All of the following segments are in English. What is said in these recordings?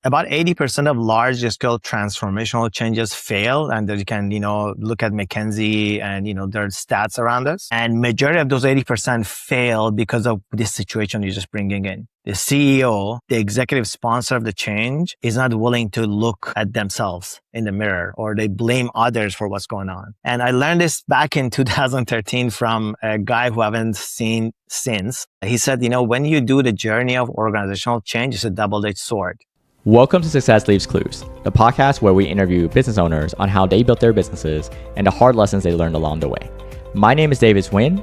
about 80% of large scale transformational changes fail. And you can, look at McKinsey and, their stats around us. And majority of those 80% fail because of this situation you're just bringing in. The CEO, the executive sponsor of the change, is not willing to look at themselves in the mirror, or they blame others for what's going on. And I learned this back in 2013 from a guy who I haven't seen since. He said, when you do the journey of organizational change, it's a double-edged sword. Welcome to Success Leaves Clues, the podcast where we interview business owners on how they built their businesses and the hard lessons they learned along the way. My name is David Wynn,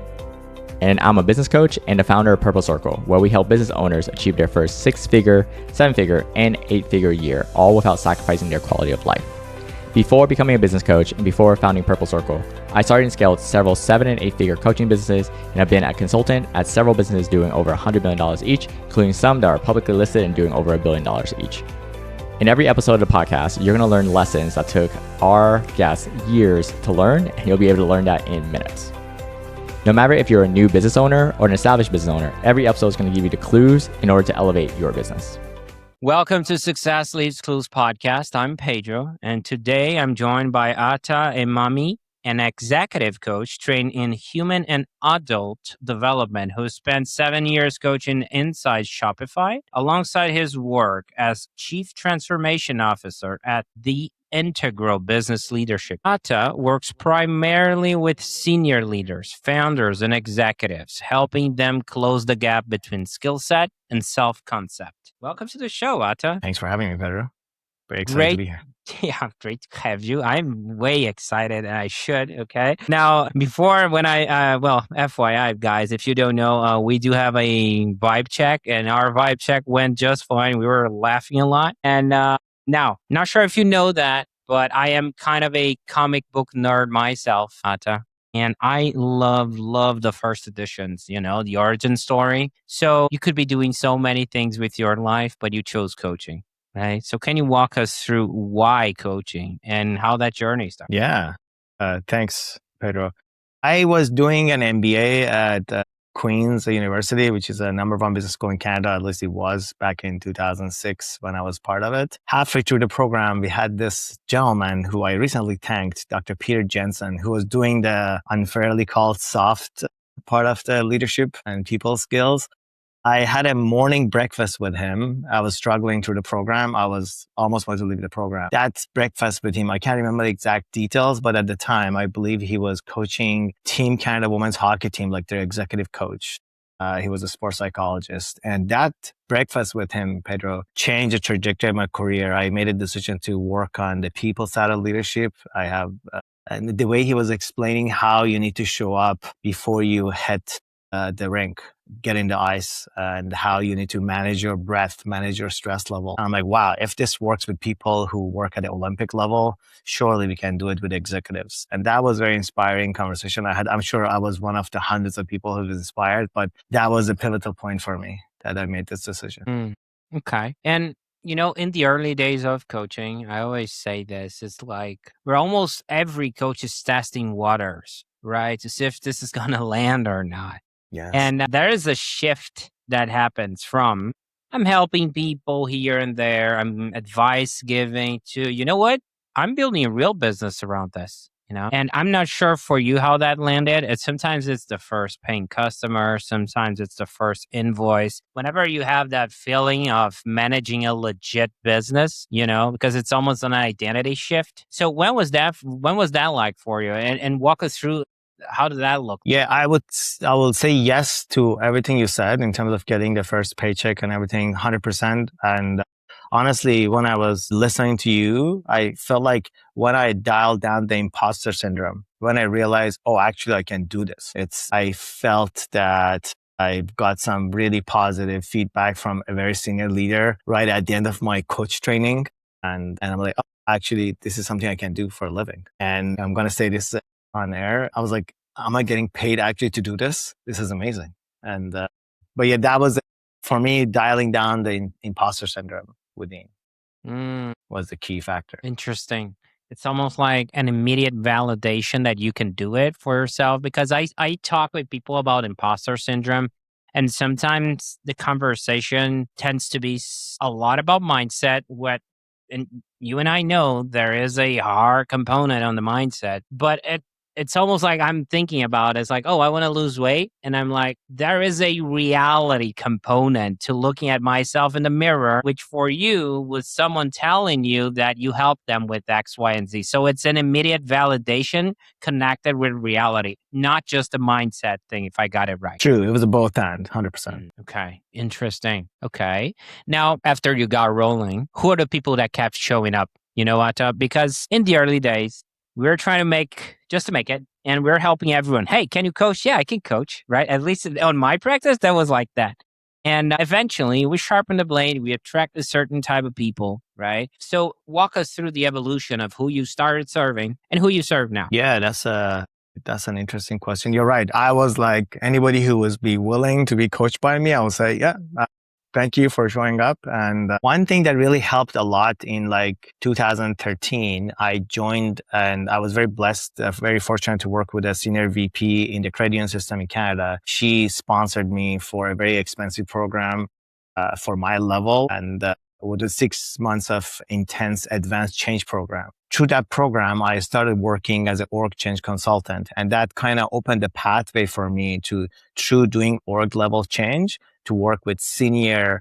and I'm a business coach and the founder of Purple Circle, where we help business owners achieve their first 6-figure, 7-figure, and 8-figure year, all without sacrificing their quality of life. Before becoming a business coach and before founding Purple Circle, I started and scaled several 7- and 8-figure coaching businesses and have been a consultant at several businesses doing over $100 million each, including some that are publicly listed and doing over $1 billion each. In every episode of the podcast, you're going to learn lessons that took our guests years to learn, and you'll be able to learn that in minutes. No matter if you're a new business owner or an established business owner, every episode is going to give you the clues in order to elevate your business. Welcome to Success Leaves Clues podcast. I'm Pedro, and today I'm joined by Atta Emami, an executive coach trained in human and adult development who spent 7 years coaching inside Shopify alongside his work as Chief Transformation Officer at the Integral Business Leadership. Atta works primarily with senior leaders, founders, and executives, helping them close the gap between skill set and self-concept. Welcome to the show, Atta. Thanks for having me, Pedro. Very excited to be here. Yeah, great to have you. I'm way excited, and I should. Okay. Now, FYI, guys, if you don't know, we do have a vibe check, and our vibe check went just fine. We were laughing a lot. And now, not sure if you know that, but I am kind of a comic book nerd myself, Atta. And I love the first editions, the origin story. So you could be doing so many things with your life, but you chose coaching. Right. So can you walk us through why coaching and how that journey started? Yeah. Thanks, Pedro. I was doing an MBA at Queen's University, which is a number one business school in Canada. At least it was back in 2006 when I was part of it. Halfway through the program, we had this gentleman who I recently thanked, Dr. Peter Jensen, who was doing the unfairly called soft part of the leadership and people skills. I had a morning breakfast with him. I was struggling through the program. I was almost about to leave the program. That breakfast with him, I can't remember the exact details, but at the time, I believe he was coaching Team Canada women's hockey team, like their executive coach. He was a sports psychologist. And that breakfast with him, Pedro, changed the trajectory of my career. I made a decision to work on the people side of leadership. And the way he was explaining how you need to show up before you hit the rink, get in the ice, and how you need to manage your breath, manage your stress level. I'm like, wow, if this works with people who work at the Olympic level, surely we can do it with executives. And that was a very inspiring conversation I had. I'm sure I was one of the hundreds of people who was inspired, but that was a pivotal point for me that I made this decision. Okay. And in the early days of coaching, I always say this, it's like where almost every coach is testing waters, right? To see if this is going to land or not. Yes. And there is a shift that happens from I'm helping people here and there, I'm advice giving to, you know what? I'm building a real business around this, And I'm not sure for you how that landed. Sometimes it's the first paying customer, sometimes it's the first invoice. Whenever you have that feeling of managing a legit business, because it's almost an identity shift. So when was that like for you? And walk us through, how did that look? Yeah, I will say yes to everything you said in terms of getting the first paycheck and everything, 100%. And honestly, when I was listening to you, I felt like when I dialed down the imposter syndrome, when I realized, oh, actually, I can do this. I felt that I got some really positive feedback from a very senior leader right at the end of my coach training. And I'm like, oh, actually, this is something I can do for a living. And I'm going to say this on air. I was like, am I getting paid actually to do this? This is amazing. And, but yeah, that was for me, dialing down the imposter syndrome within was the key factor. Interesting. It's almost like an immediate validation that you can do it for yourself, because I talk with people about imposter syndrome And sometimes the conversation tends to be a lot about mindset. And you and I know there is a hard component on the mindset, but it's almost like I'm thinking about it. It's like, oh, I want to lose weight. And I'm like, there is a reality component to looking at myself in the mirror, which for you was someone telling you that you helped them with X, Y, and Z. So it's an immediate validation connected with reality, not just a mindset thing, if I got it right. True. It was a both and 100%. Okay. Interesting. Okay. Now, after you got rolling, who are the people that kept showing up? You know what? Because in the early days, we were trying to make it, and we're helping everyone. Hey, can you coach? Yeah, I can coach, right? At least on my practice, that was like that. And eventually, we sharpened the blade. We attract a certain type of people, right? So, walk us through the evolution of who you started serving and who you serve now. Yeah, that's an interesting question. You're right. I was like anybody who was be willing to be coached by me, I would say, yeah, thank you for showing up. And one thing that really helped a lot in like 2013, I joined and I was very blessed, very fortunate to work with a senior VP in the credit union system in Canada. She sponsored me for a very expensive program for my level and with the 6 months of intense advanced change program. Through that program, I started working as an org change consultant, and that kind of opened the pathway for me to, through doing org level change, to work with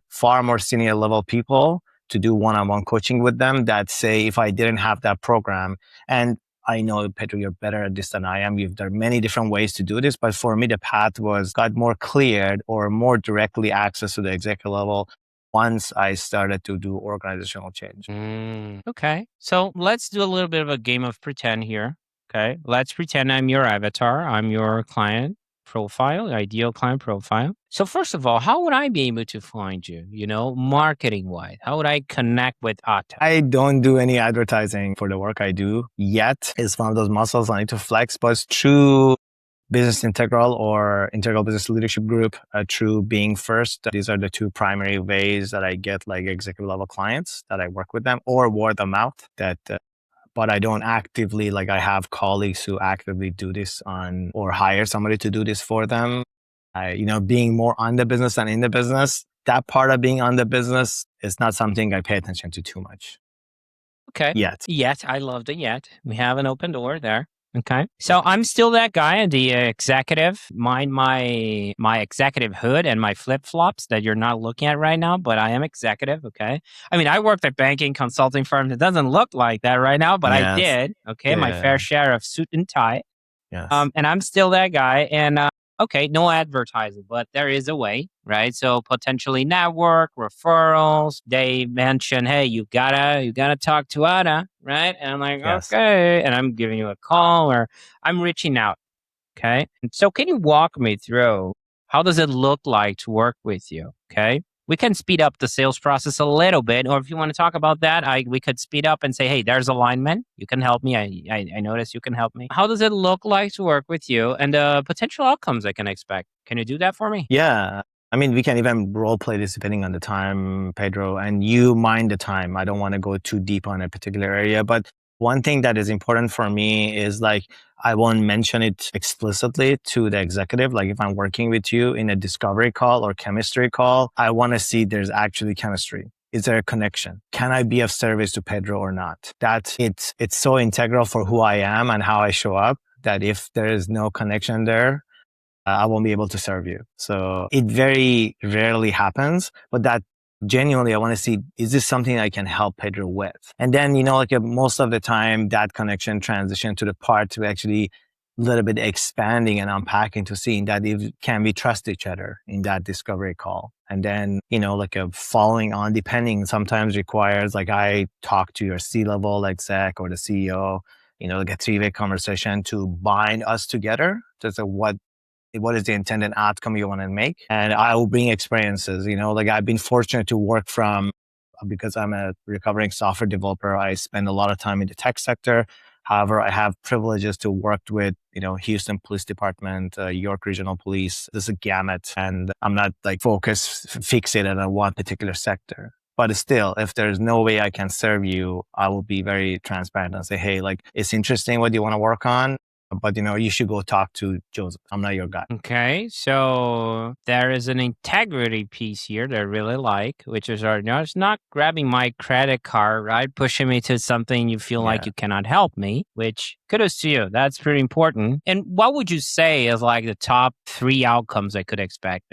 far more senior level people, to do one-on-one coaching with them that say, if I didn't have that program, and I know, Pedro, you're better at this than I am. There are many different ways to do this, but for me, the path got more cleared or more directly access to the executive level once I started to do organizational change. Okay. So let's do a little bit of a game of pretend here. Okay. Let's pretend I'm your avatar. I'm your client profile, ideal client profile. So first of all, how would I be able to find you, marketing wise? How would I connect with Atta? I don't do any advertising for the work I do yet. It's one of those muscles I need to flex, but through Business Integral or Integral Business Leadership Group, through Being First. These are the two primary ways that I get like executive level clients that I work with them, or word of mouth but I don't actively, like I have colleagues who actively do this or hire somebody to do this for them. Being more on the business than in the business, that part of being on the business is not something I pay attention to too much. Okay. Yet. I love the yet. We have an open door there. Okay. So I'm still that guy, the executive. Mind my executive hood and my flip-flops that you're not looking at right now, but I am executive, okay? I mean, I worked at banking consulting firms. It doesn't look like that right now, but I did, okay? Yeah. My fair share of suit and tie. Yes. And I'm still that guy. And okay, no advertising, but there is a way, right? So potentially network, referrals. They mention, hey, you gotta talk to Atta, right? And I'm like, Yes. okay. And I'm giving you a call or I'm reaching out. Okay. And so can you walk me through how does it look like to work with you? Okay. We can speed up the sales process a little bit, or if you want to talk about that, we could speed up and say, hey, there's alignment. You can help me. I notice you can help me. How does it look like to work with you and the potential outcomes I can expect? Can you do that for me? Yeah. I mean, we can even role play this depending on the time, Pedro, and you mind the time. I don't want to go too deep on a particular area, but one thing that is important for me is like, I won't mention it explicitly to the executive. Like if I'm working with you in a discovery call or chemistry call, I want to see there's actually chemistry. Is there a connection? Can I be of service to Pedro or not? It's so integral for who I am and how I show up that if there is no connection there, I won't be able to serve you. So it very rarely happens, but that genuinely, I want to see, is this something I can help Pedro with? And then, most of the time that connection transition to the part to actually a little bit expanding and unpacking to seeing that can we trust each other in that discovery call. And then, a following on, depending, sometimes requires like I talk to your C-level exec or the CEO, like a three-way conversation to bind us together. Just what is the intended outcome you want to make? And I will bring experiences, like I've been fortunate to work because I'm a recovering software developer, I spend a lot of time in the tech sector. However, I have privileges to work with, Houston Police Department, York Regional Police. This is a gamut. And I'm not like fixated on one particular sector. But still, if there's no way I can serve you, I will be very transparent and say, hey, like, it's interesting what you want to work on, but you should go talk to Joseph. I'm not your guy. Okay, so there is an integrity piece here that I really like, which is it's not grabbing my credit card, right? Pushing me to something you feel like Yeah. you cannot help me, which kudos to you. That's pretty important. And what would you say is like the top 3 outcomes I could expect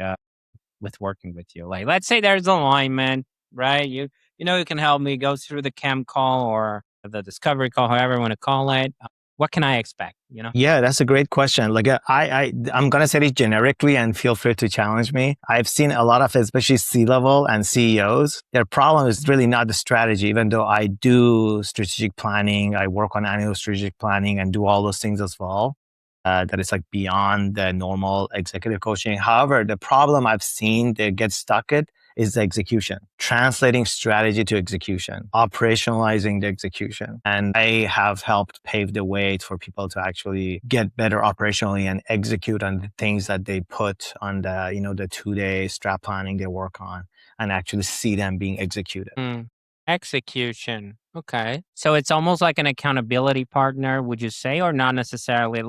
with working with you? Like, let's say there's alignment, right? You can help me go through the chem call or the discovery call, however you want to call it. What can I expect? Yeah, that's a great question. Like I'm gonna say it generically, and feel free to challenge me. I've seen a lot of, especially C-level and CEOs. Their problem is really not the strategy. Even though I do strategic planning, I work on annual strategic planning and do all those things as well. That is like beyond the normal executive coaching. However, the problem I've seen they get stuck at is the execution, translating strategy to execution, operationalizing the execution. And I have helped pave the way for people to actually get better operationally and execute on the things that they put on the 2-day strat planning they work on, and actually see them being executed. Execution. Okay. So it's almost like an accountability partner, would you say, or not necessarily?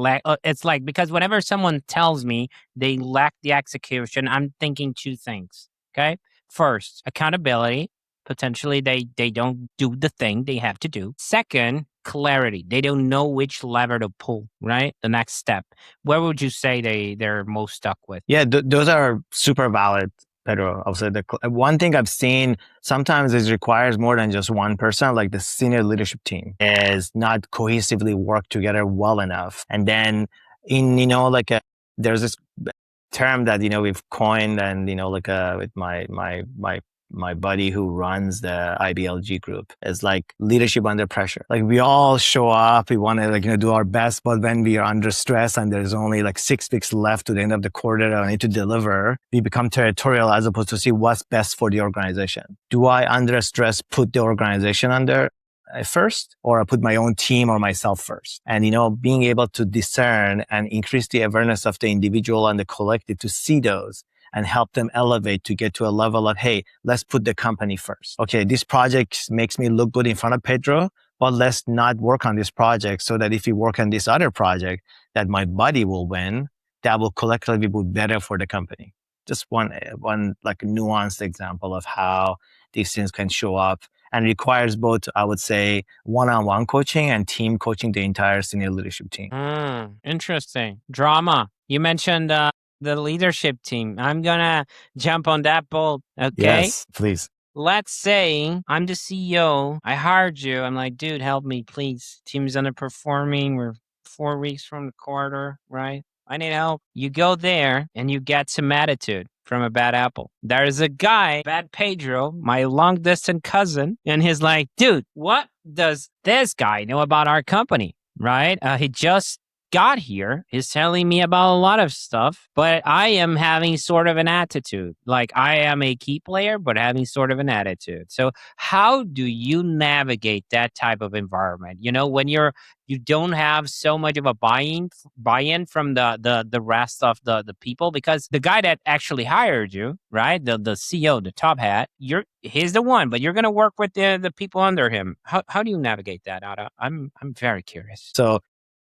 It's like, because whenever someone tells me they lack the execution, I'm thinking 2 things. Okay. First, accountability. Potentially they don't do the thing they have to do. Second, clarity. They don't know which lever to pull, right? The next step. Where would you say they're most stuck with? Yeah, those are super valid, Pedro. Also, one thing I've seen sometimes it requires more than just one person. Like the senior leadership team is not cohesively work together well enough. And then there's this term that we've coined, and with my buddy who runs the IBLG group, is like leadership under pressure. Like we all show up, we want to do our best, but when we are under stress and there's only like 6 weeks left to the end of the quarter that I need to deliver, we become territorial as opposed to see what's best for the organization. Do I under stress put the organization under first, or I put my own team or myself first? And being able to discern and increase the awareness of the individual and the collective to see those and help them elevate to get to a level of, hey, let's put the company first. Okay, this project makes me look good in front of Pedro, but let's not work on this project, so that if we work on this other project that my buddy will win, that will collectively be better for the company. Just one like nuanced example of how these things can show up, and requires both, I would say, one-on-one coaching and team coaching the entire senior leadership team. Interesting. Drama. You mentioned the leadership team. I'm going to jump on that boat. Okay. Yes, please. Let's say I'm the CEO. I hired you. I'm like, dude, help me, please. Team's underperforming. We're 4 weeks from the quarter, right? I need help. You go there and you get some attitude from a bad apple. There's a guy, bad Pedro, my long distance cousin, and he's like, dude, what does this guy know about our company? Right? He just got here. He's telling me about a lot of stuff, but I am having sort of an attitude. Like I am a key player, but having sort of an attitude. So how do you navigate that type of environment? When you don't have so much of a buy-in from the rest of the people, because the guy that actually hired you, right? The CEO, the top hat, he's the one, but you're gonna work with the people under him. How do you navigate that, Atta? I'm very curious. So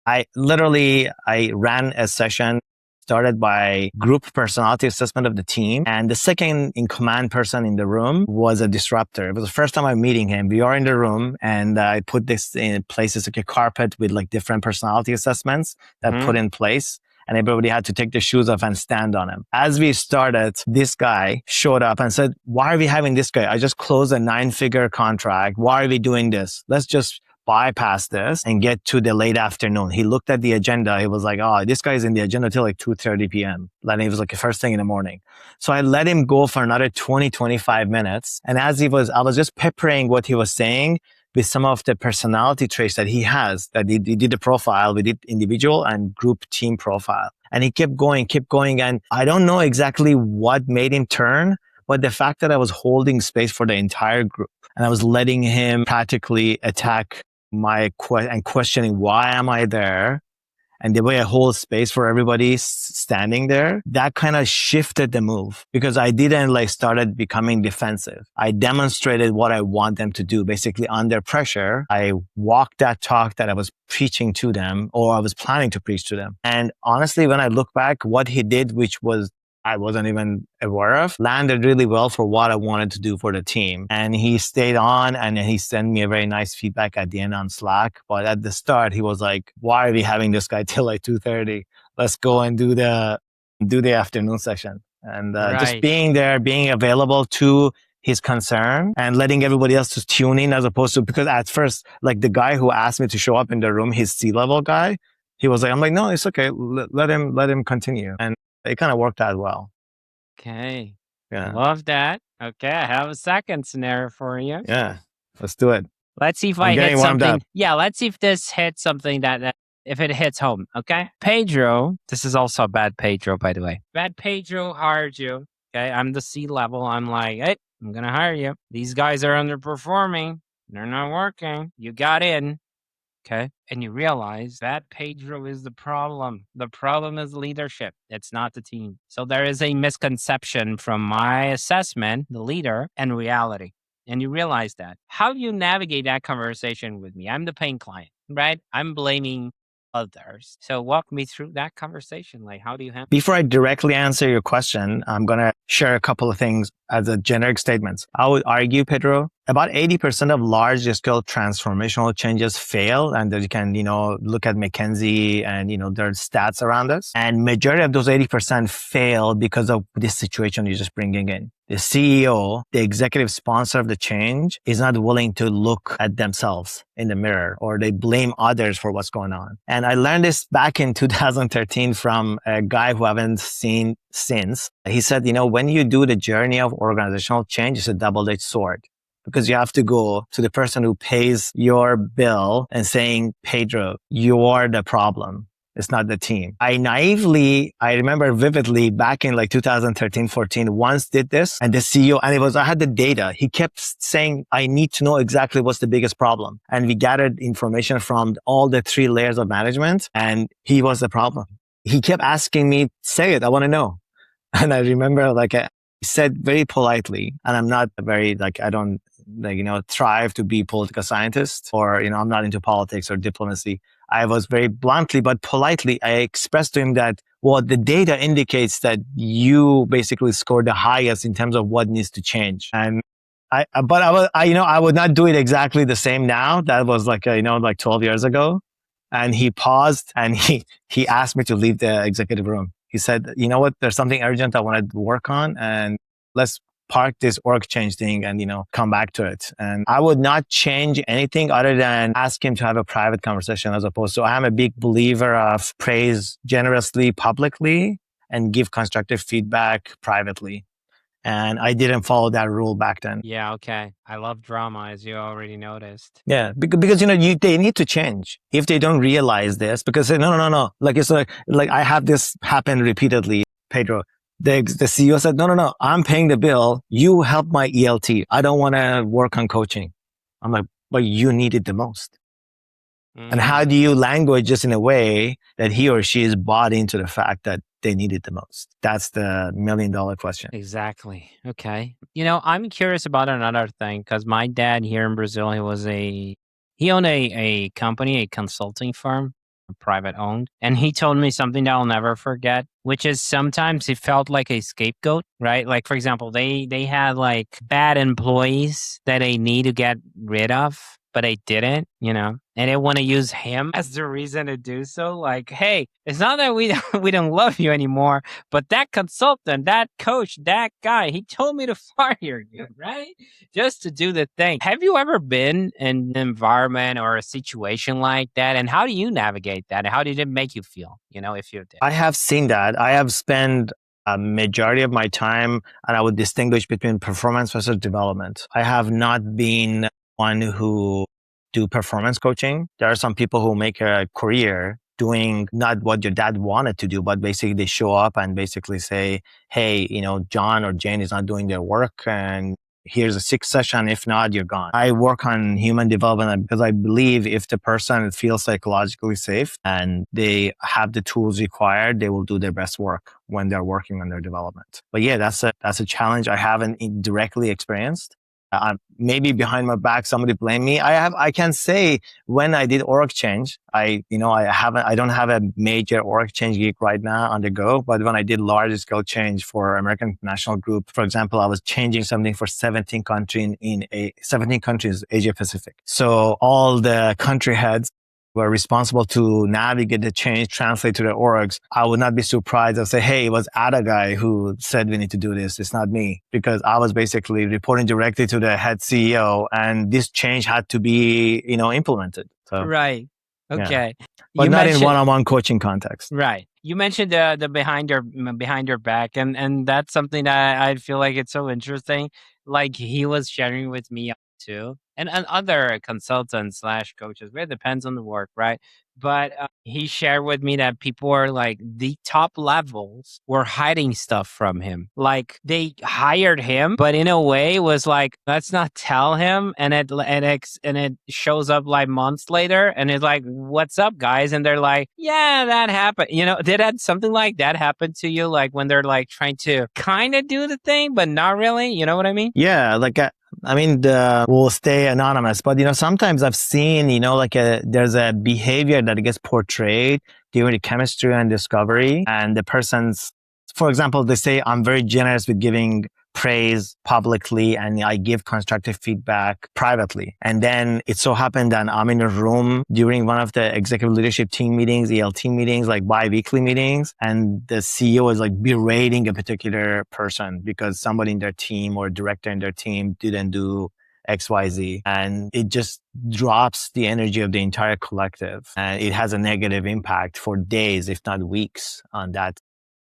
I ran a session started by group personality assessment of the team. And the second in command person in the room was a disruptor. It was the first time I'm meeting him. We are in the room, and I put this in place. It's like a carpet with like different personality assessments that put in place. And everybody had to take their shoes off and stand on him. As we started, this guy showed up and said, why are we having this guy? I just closed a 9-figure contract. Why are we doing this? Let's just bypass this and get to the late afternoon. He looked at the agenda. He was like, oh, this guy's in the agenda till like 2:30 p.m. And it was like the first thing in the morning. So I let him go for another 20, 25 minutes. And I was just peppering what he was saying with some of the personality traits that he has, that he did the profile. We did individual and group team profile. And he kept going. And I don't know exactly what made him turn, but the fact that I was holding space for the entire group and I was letting him practically attack and questioning why am I there, and there was a whole space for everybody standing there, that kind of shifted the move because I didn't like started becoming defensive. I demonstrated what I want them to do. Basically under pressure, I walked that talk that I was preaching to them or I was planning to preach to them. And honestly, when I look back, what he did, which was I wasn't even aware of, landed really well for what I wanted to do for the team. And he stayed on and he sent me a very nice feedback at the end on Slack. But at the start, he was like, why are we having this guy till like 2:30? Let's go and do the afternoon session. And just being there, being available to his concern and letting everybody else just tune in as opposed to, because at first, like the guy who asked me to show up in the room, his C-level guy, he was like, I'm like, no, it's okay. Let him continue. And it kind of worked out well. Okay. Yeah. Love that. Okay. I have a second scenario for you. Yeah. Let's do it. Let's see if I hit something. Yeah. Let's see if this hits something that if it hits home. Okay. Pedro, this is also a bad Pedro, by the way. Bad Pedro hired you. Okay. I'm the C-level. I'm like, hey, I'm going to hire you. These guys are underperforming. They're not working. You got in. Okay. And you realize that Pedro is the problem. The problem is leadership. It's not the team. So there is a misconception from my assessment, the leader, and reality. And you realize that. How do you navigate that conversation with me? I'm the paying client, right? I'm blaming others. So walk me through that conversation. Like, how do you handle? Before I directly answer your question, I'm going to share a couple of things as a generic statements. I would argue, Pedro, about 80% of large-scale transformational changes fail. And you can, look at McKinsey and, their stats around us. And majority of those 80% fail because of this situation you're just bringing in. The CEO, the executive sponsor of the change, is not willing to look at themselves in the mirror, or they blame others for what's going on. And I learned this back in 2013 from a guy who I haven't seen since. He said, when you do the journey of organizational change, it's a double-edged sword. Because you have to go to the person who pays your bill and saying, Pedro, you are the problem. It's not the team. I remember vividly back in like 2013, 14, once did this and the CEO, and I had the data. He kept saying, I need to know exactly what's the biggest problem. And we gathered information from all the 3 layers of management and he was the problem. He kept asking me, say it, I want to know. And I remember he said very politely, and I'm not very I don't thrive to be political scientist or, I'm not into politics or diplomacy. I was very bluntly, but politely, I expressed to him that, well, the data indicates that you basically scored the highest in terms of what needs to change. And I would not do it exactly the same now. That was 12 years ago. And he paused and he asked me to leave the executive room. He said, you know what, there's something urgent I want to work on and let's park this org change thing and, come back to it. And I would not change anything other than ask him to have a private conversation as opposed to, I'm a big believer of praise generously, publicly, and give constructive feedback privately. And I didn't follow that rule back then. Yeah, okay. I love drama, as you already noticed. Yeah, because they need to change if they don't realize this. Because no. It's like I have this happen repeatedly, Pedro. The CEO said, no, I'm paying the bill. You help my ELT. I don't want to work on coaching. I'm like, but you need it the most. And how do you language this in a way that he or she is bought into the fact that they need it the most? That's the $1 million question. Exactly. Okay. I'm curious about another thing because my dad here in Brazil, he owned a company, a consulting firm, private owned. And he told me something that I'll never forget, which is sometimes he felt like a scapegoat, right? Like, for example, they had bad employees that they need to get rid of, but they didn't, and they want to use him as the reason to do so. Like, hey, it's not that we don't love you anymore, but that consultant, that coach, that guy, he told me to fire you, right? Just to do the thing. Have you ever been in an environment or a situation like that? And how do you navigate that? And how did it make you feel, if you did? I have seen that. I have spent a majority of my time, and I would distinguish between performance versus development. I have not been one who do performance coaching. There are some people who make a career doing not what your dad wanted to do, but basically they show up and basically say, hey, John or Jane is not doing their work and here's a 6 session. If not, you're gone. I work on human development because I believe if the person feels psychologically safe and they have the tools required, they will do their best work when they're working on their development. But yeah, that's a challenge I haven't directly experienced. Maybe behind my back, somebody blame me. I can say when I did org change, I don't have a major org change gig right now on the go, but when I did large scale change for American National Group, for example, I was changing something for 17 countries, Asia Pacific. So all the country heads were responsible to navigate the change, translate to the orgs. I would not be surprised if say, hey, it was Atta guy who said we need to do this. It's not me, because I was basically reporting directly to the head CEO, and this change had to be, implemented. So Right. Okay. yeah. But You not in mentioned one-on-one coaching context. right. You mentioned the behind your back, and that's something that I feel like it's so interesting. Like he was sharing with me too, and other consultants slash coaches. It depends on the work, right? But he shared with me that people are like the top levels were hiding stuff from him. Like they hired him, but in a way was like, let's not tell him. And it shows up like months later, and it's like, what's up, guys? And they're like, yeah, that happened. Did that something like that happen to you? Like when they're like trying to kind of do the thing, but not really. You know what I mean? Yeah, we'll stay anonymous, but sometimes I've seen, there's a behavior that gets portrayed during the chemistry and discovery, and the person's, for example, they say, I'm very generous with giving praise publicly and I give constructive feedback privately. And then it so happened that I'm in a room during one of the executive leadership team meetings, ELT meetings, like bi-weekly meetings, and the CEO is like berating a particular person because somebody in their team or director in their team didn't do XYZ, and it just drops the energy of the entire collective, and it has a negative impact for days, if not weeks, on that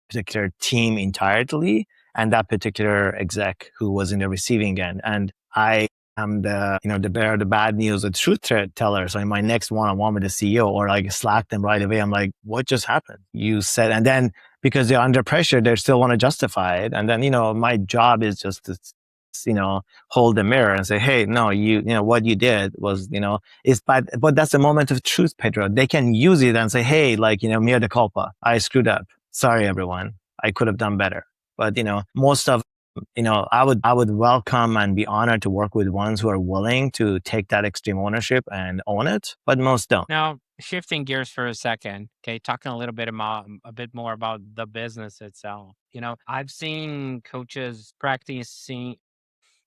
particular team entirely and that particular exec who was in the receiving end. And I am the bearer of the bad news, the truth teller. So in my next one-on-one with the CEO, or like Slack them right away, I'm like, what just happened? You said, and then because they're under pressure, they still want to justify it. And then, my job is just to, hold the mirror and say, hey, no, what you did was, is bad. But that's a moment of truth, Pedro. They can use it and say, hey, mea de culpa. I screwed up. Sorry, everyone. I could have done better. But, most of, I would welcome and be honored to work with ones who are willing to take that extreme ownership and own it, but most don't. Now, shifting gears for a second, okay, talking a bit more about the business itself. I've seen coaches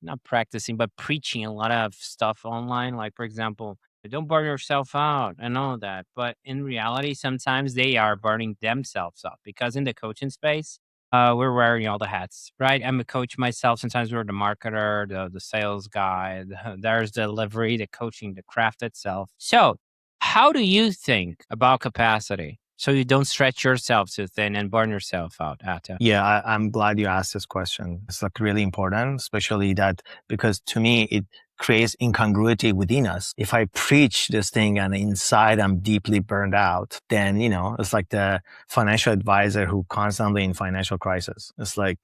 not practicing, but preaching a lot of stuff online. Like, for example, don't burn yourself out and all that. But in reality, sometimes they are burning themselves up because in the coaching space, we're wearing all the hats, right? I'm a coach myself. Sometimes we're the marketer, the sales guy, there's the delivery, the coaching, the craft itself. So, how do you think about capacity so you don't stretch yourself too thin and burn yourself out, Atta? Yeah, I'm glad you asked this question. It's like really important, especially that because to me, it creates incongruity within us. If I preach this thing and inside I'm deeply burned out, then, it's like the financial advisor who constantly in financial crisis. It's like,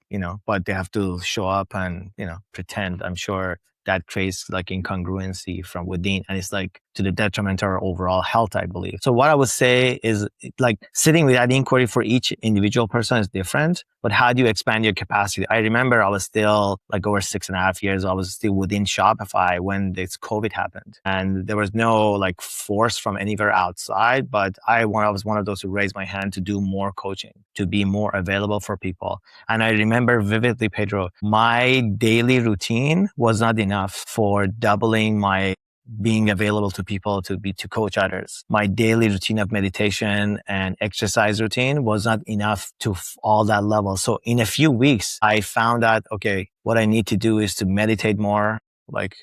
but they have to show up and, pretend. I'm sure that creates like incongruency from within, and it's like to the detriment of our overall health, I believe. So what I would say is like sitting with that inquiry for each individual person is different, but how do you expand your capacity? I remember I was still like over 6.5 years, I was still within Shopify when this COVID happened, and there was no like force from anywhere outside, but I was one of those who raised my hand to do more coaching, to be more available for people. And I remember vividly, Pedro, my daily routine was not enough for doubling my being available to people to coach others. My daily routine of meditation and exercise routine was not enough to all that level. So in a few weeks, I found out, okay, what I need to do is to meditate more. Like,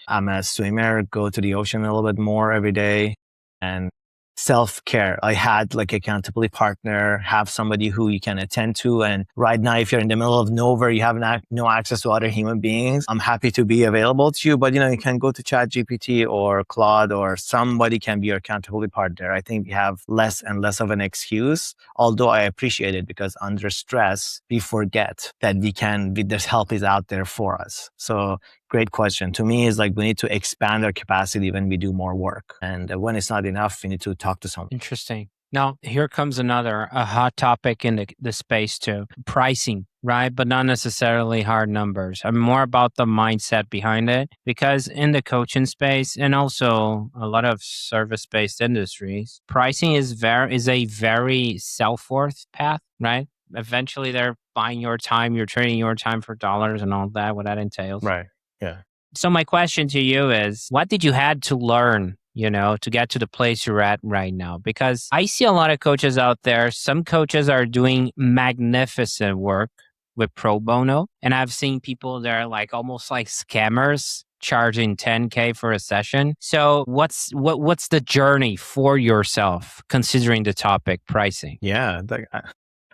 I'm a swimmer, go to the ocean a little bit more every day and self-care. I had like accountability partner, have somebody who you can attend to. And right now, if you're in the middle of nowhere, you have no access to other human beings, I'm happy to be available to you. But, you can go to ChatGPT or Claude, or somebody can be your accountability partner. I think we have less and less of an excuse, although I appreciate it, because under stress, we forget that this help is out there for us. So great question. To me, is like we need to expand our capacity when we do more work. And when it's not enough, we need to talk to someone. Interesting. Now, here comes a hot topic in the space too. Pricing, right? But not necessarily hard numbers. I'm more about the mindset behind it, because in the coaching space and also a lot of service-based industries, pricing is a very self-worth path, right? Eventually they're buying your time, you're trading your time for dollars and all that, what that entails. Right. Yeah. So my question to you is, what did you had to learn, to get to the place you're at right now? Because I see a lot of coaches out there. Some coaches are doing magnificent work with pro bono. And I've seen people that are like almost like scammers charging 10K for a session. So what's the journey for yourself, considering the topic pricing? Yeah.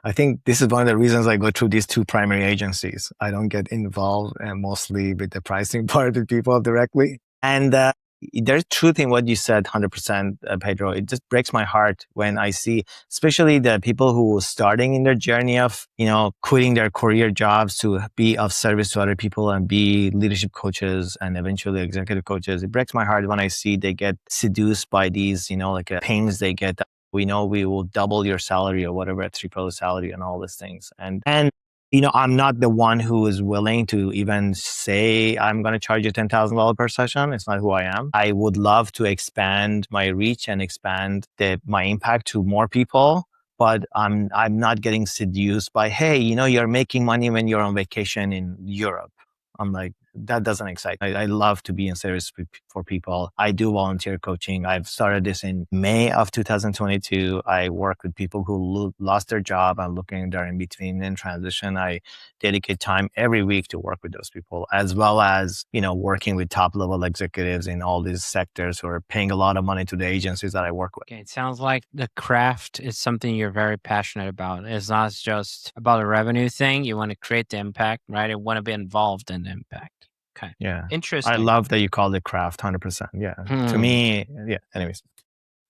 I think this is one of the reasons I go through these two primary agencies. I don't get involved mostly with the pricing part with people directly. And there's truth in what you said, 100%, Pedro. It just breaks my heart when I see, especially the people who are starting in their journey of, quitting their career jobs to be of service to other people and be leadership coaches and eventually executive coaches. It breaks my heart when I see they get seduced by these, pains they get. We know we will double your salary or whatever, triple the salary and all these things. And I'm not the one who is willing to even say I'm going to charge you $10,000 per session. It's not who I am. I would love to expand my reach and expand my impact to more people. But I'm not getting seduced by, hey, you're making money when you're on vacation in Europe. I'm like, that doesn't excite me. I love to be in service for people. I do volunteer coaching. I've started this in May of 2022. I work with people who lost their job and looking there in between and transition. I dedicate time every week to work with those people, as well as, working with top level executives in all these sectors who are paying a lot of money to the agencies that I work with. Okay, it sounds like the craft is something you're very passionate about. It's not just about a revenue thing. You want to create the impact, right? You want to be involved in the impact. Okay. Yeah. Interesting. I love that you call it craft, 100%. Yeah. To me, yeah. Anyways.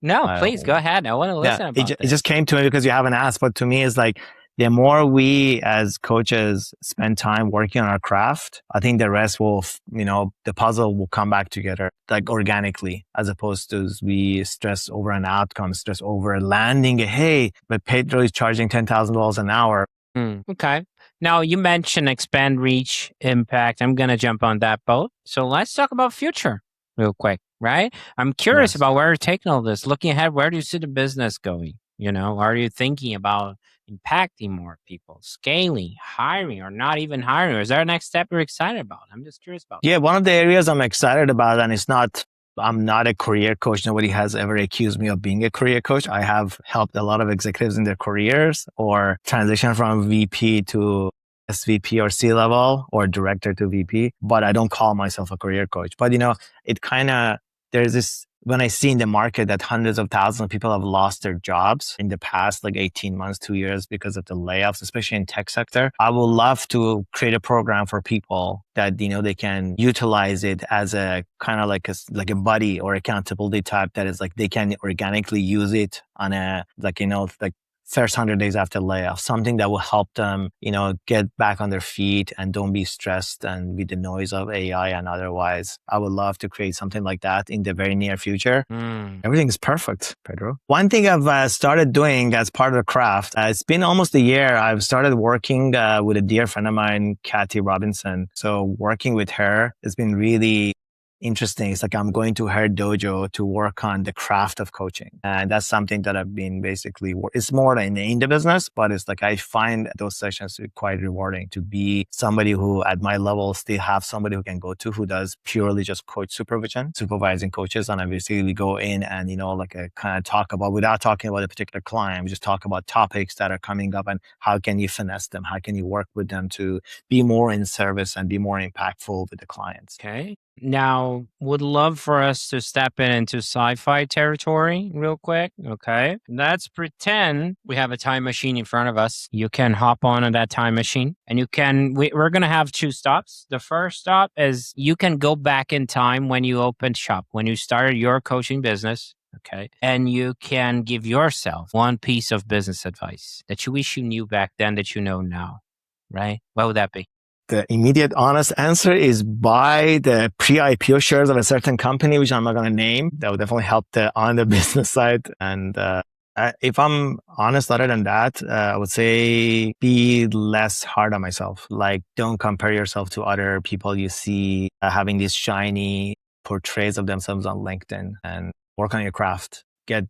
No, please go ahead. I want to listen about it just came to me because you haven't asked, but to me it's like, the more we as coaches spend time working on our craft, I think the rest will, the puzzle will come back together like organically, as opposed to we stress over an outcome, stress over landing. Hey, but Pedro is charging $10,000 an hour. Okay. Now you mentioned expand reach, impact. I'm going to jump on that boat. So let's talk about future real quick, right? I'm curious about where you're taking all this. Looking ahead, where do you see the business going? Are you thinking about impacting more people, scaling, hiring, or not even hiring? Or is there a next step you're excited about? I'm just curious about that. Yeah, one of the areas I'm excited about, and I'm not a career coach. Nobody has ever accused me of being a career coach. I have helped a lot of executives in their careers or transition from VP to SVP or C level or director to VP, but I don't call myself a career coach. But, it kind of, there's this, when I see in the market that hundreds of thousands of people have lost their jobs in the past, like 18 months, 2 years because of the layoffs, especially in tech sector, I would love to create a program for people that, they can utilize it as a kind of like a buddy or accountability type that is like, they can organically use it on a, first 100 days after layoff, something that will help them, get back on their feet and don't be stressed and with the noise of AI and otherwise. I would love to create something like that in the very near future. Everything is perfect, Pedro. One thing I've started doing as part of the craft, it's been almost a year. I've started working with a dear friend of mine, Kathy Robinson. So working with her has been really interesting. It's like I'm going to her dojo to work on the craft of coaching. And that's something that I've been basically, it's more in the business, but it's like I find those sessions quite rewarding to be somebody who at my level still have somebody who can go to who does purely just coach supervision, supervising coaches. And I basically go in and, kind of talk about, without talking about a particular client, we just talk about topics that are coming up and how can you finesse them? How can you work with them to be more in service and be more impactful with the clients? Okay. Now, would love for us to step into sci-fi territory real quick. Okay. Let's pretend we have a time machine in front of us. You can hop on that time machine and we're going to have two stops. The first stop is you can go back in time when you opened shop, when you started your coaching business. Okay. And you can give yourself one piece of business advice that you wish you knew back then that you know now, right? What would that be? The immediate honest answer is buy the pre-IPO shares of a certain company, which I'm not going to name. That would definitely help on the business side. And if I'm honest, other than that, I would say be less hard on myself. Like, don't compare yourself to other people you see having these shiny portraits of themselves on LinkedIn, and work on your craft.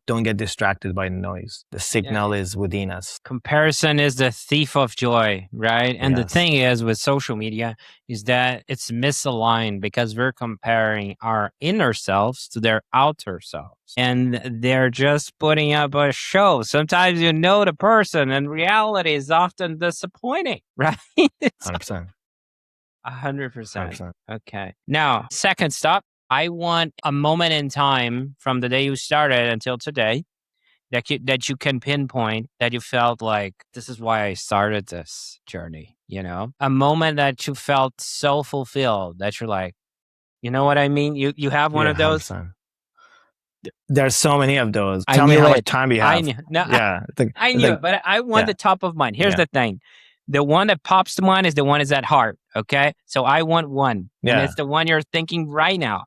Don't get distracted by the noise. The signal is within us. Comparison is the thief of joy, right? And the Yes. thing is with social media is that it's misaligned because we're comparing our inner selves to their outer selves. And they're just putting up a show. Sometimes you know the person and reality is often disappointing, right? 100%. 100%. Okay. Now, second stop, I want a moment in time from the day you started until today that you can pinpoint that you felt like, this is why I started this journey, a moment that you felt so fulfilled that you're like, you know what I mean? You have one of those? 100%. There's so many of those. I Tell me knew how it. much time we have. I knew. No, Yeah. I knew it, but I want the top of mind. Here's the thing. The one that pops to mind is the one is at heart. Okay. So I want one. And it's the one you're thinking right now.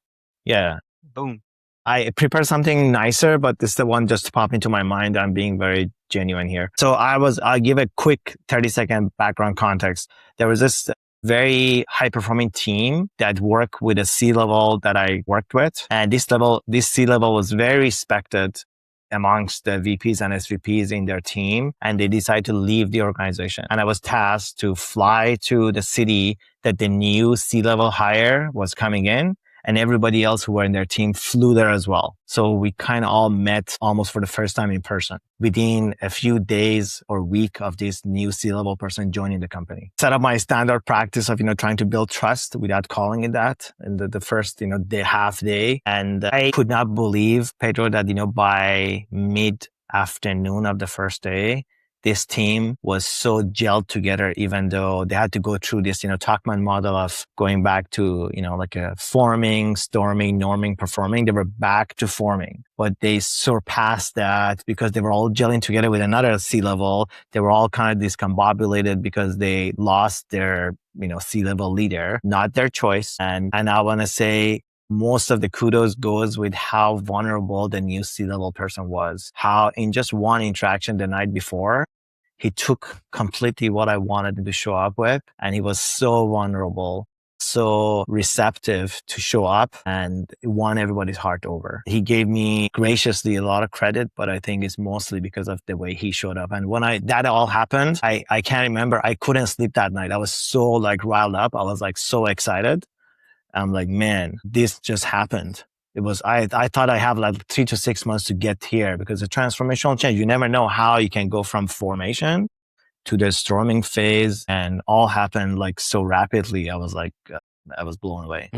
Yeah. Boom. I prepared something nicer, but this is the one just popped into my mind. I'm being very genuine here. So I'll give a quick 30-second background context. There was this very high performing team that worked with a C-level that I worked with. And this C-level was very respected amongst the VPs and SVPs in their team. And they decided to leave the organization. And I was tasked to fly to the city that the new C-level hire was coming in. And everybody else who were in their team flew there as well. So we kind of all met almost for the first time in person within a few days or week of this new C-level person joining the company. Set up my standard practice of, trying to build trust without calling it that in the first, half day. And I could not believe, Pedro, that, by mid-afternoon of the first day, this team was so gelled together, even though they had to go through this, Tuckman model of going back to, like a forming, storming, norming, performing. They were back to forming, but they surpassed that because they were all gelling together with another C-level. They were all kind of discombobulated because they lost their, C-level leader, not their choice. And I want to say, most of the kudos goes with how vulnerable the new C-level person was. How in just one interaction the night before, he took completely what I wanted him to show up with. And he was so vulnerable, so receptive to show up, and won everybody's heart over. He gave me graciously a lot of credit, but I think it's mostly because of the way he showed up. And when that all happened, I can't remember. I couldn't sleep that night. I was so riled up. I was so excited. I'm like, man, this just happened. It was, I thought I have 3 to 6 months to get here because the transformational change, you never know how you can go from formation to the storming phase, and all happened so rapidly. I was I was blown away.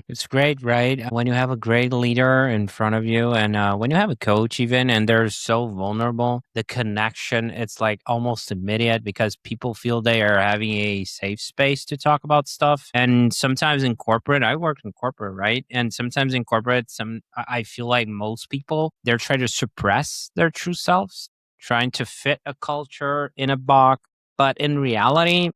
It's great, right? When you have a great leader in front of you and when you have a coach even and they're so vulnerable, the connection, it's almost immediate because people feel they are having a safe space to talk about stuff. And sometimes in corporate, I worked in corporate, right? And sometimes in corporate, I feel like most people, they're trying to suppress their true selves, trying to fit a culture in a box. But in reality,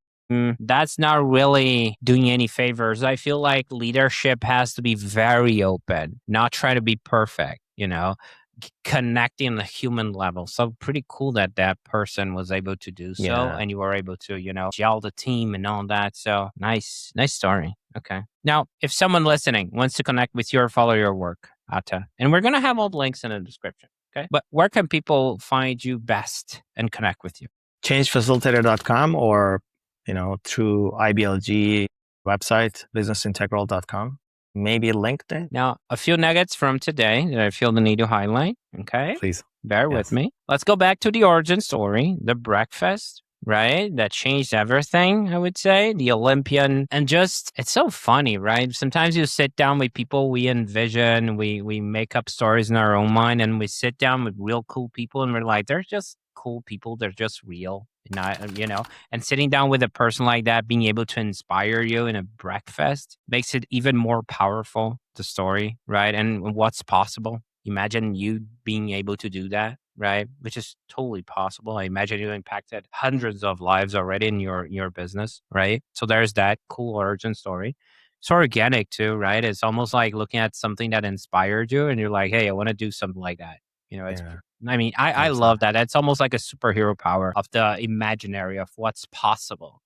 that's not really doing any favors. I feel like leadership has to be very open, not try to be perfect, connecting the human level. So pretty cool that person was able to do so. Yeah. And you were able to, gel the team and all that. So nice story. Okay. Now, if someone listening wants to connect with you or follow your work, Atta, and we're going to have all the links in the description. Okay. But where can people find you best and connect with you? Changefacilitator.com or through IBLG website, businessintegral.com, maybe LinkedIn. Now, a few nuggets from today that I feel the need to highlight. Okay. Please. Bear with me. Let's go back to the origin story, the breakfast, right? That changed everything, I would say. The Olympian. And just, it's so funny, right? Sometimes you sit down with people we envision, we make up stories in our own mind, and we sit down with real cool people and we're like, they're just cool people. They're just real. And sitting down with a person like that, being able to inspire you in a breakfast makes it even more powerful, the story, right? And what's possible. Imagine you being able to do that, right? Which is totally possible. I imagine you impacted hundreds of lives already in your business, right? So there's that cool origin story. It's organic too, right? It's almost like looking at something that inspired you and you're like, hey, I want to do something like that. It's Yeah. I mean, I Love that. love that. It's almost like a superhero power of the imaginary of what's possible,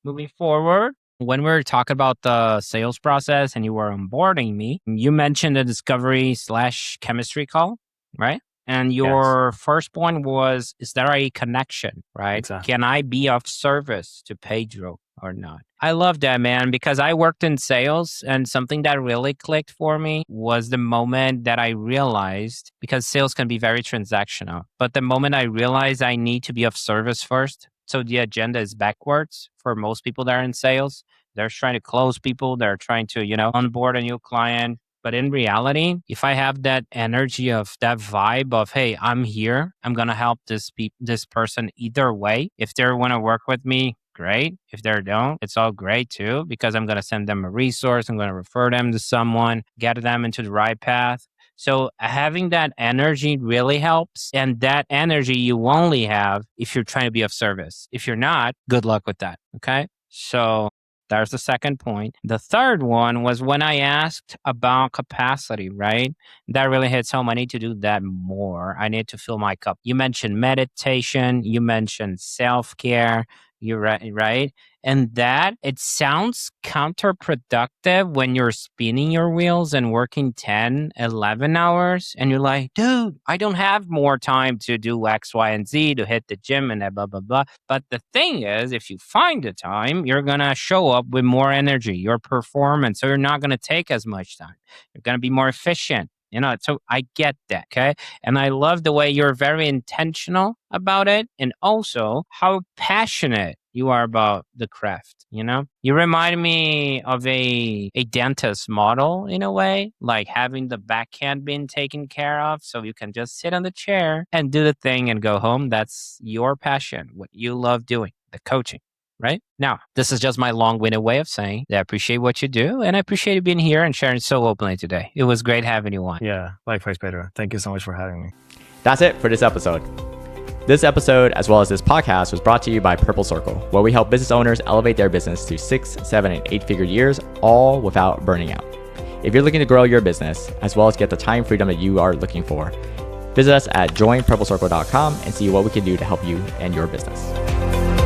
Moving forward, when we were talking about the sales process and you were onboarding me, you mentioned the discovery/chemistry call, right? And Yes. your first point was, is there a connection, right? Exactly. Can I be of service to Pedro or not? I love that, man, because I worked in sales and something that really clicked for me was the moment that I realized, because sales can be very transactional, but the moment I realized I need to be of service first. So the agenda is backwards for most people that are in sales. They're trying to close people. They're trying to, onboard a new client. But in reality, if I have that energy of that vibe of, hey, I'm here, I'm gonna help this person either way. If they want to work with me, great. If they don't, it's all great too, because I'm gonna send them a resource. I'm gonna refer them to someone, get them into the right path. So having that energy really helps. And that energy you only have if you're trying to be of service. If you're not, good luck with that. Okay. So there's the second point. The third one was when I asked about capacity, right? That really hits home. I need to do that more. I need to fill my cup. You mentioned meditation, you mentioned self care. You're right? And that it sounds counterproductive when you're spinning your wheels and working 10, 11 hours. And you're like, dude, I don't have more time to do X, Y, and Z to hit the gym and blah, blah, blah. But the thing is, if you find the time, you're going to show up with more energy, your performance. So you're not going to take as much time. You're going to be more efficient. So I get that. Okay. And I love the way you're very intentional about it and also how passionate you are about the craft. You remind me of a dentist model in a way, like having the backhand being taken care of so you can just sit on the chair and do the thing and go home. That's your passion, what you love doing, the coaching. Right now, this is just my long-winded way of saying that I appreciate what you do, and I appreciate you being here and sharing so openly today. It was great having you on. Yeah. Likewise, Pedro. Thank you so much for having me. That's it for this episode. This episode, as well as this podcast, was brought to you by Purple Circle, where we help business owners elevate their business to 6, 7, and 8-figure years, all without burning out. If you're looking to grow your business, as well as get the time freedom that you are looking for, visit us at joinpurplecircle.com and see what we can do to help you and your business.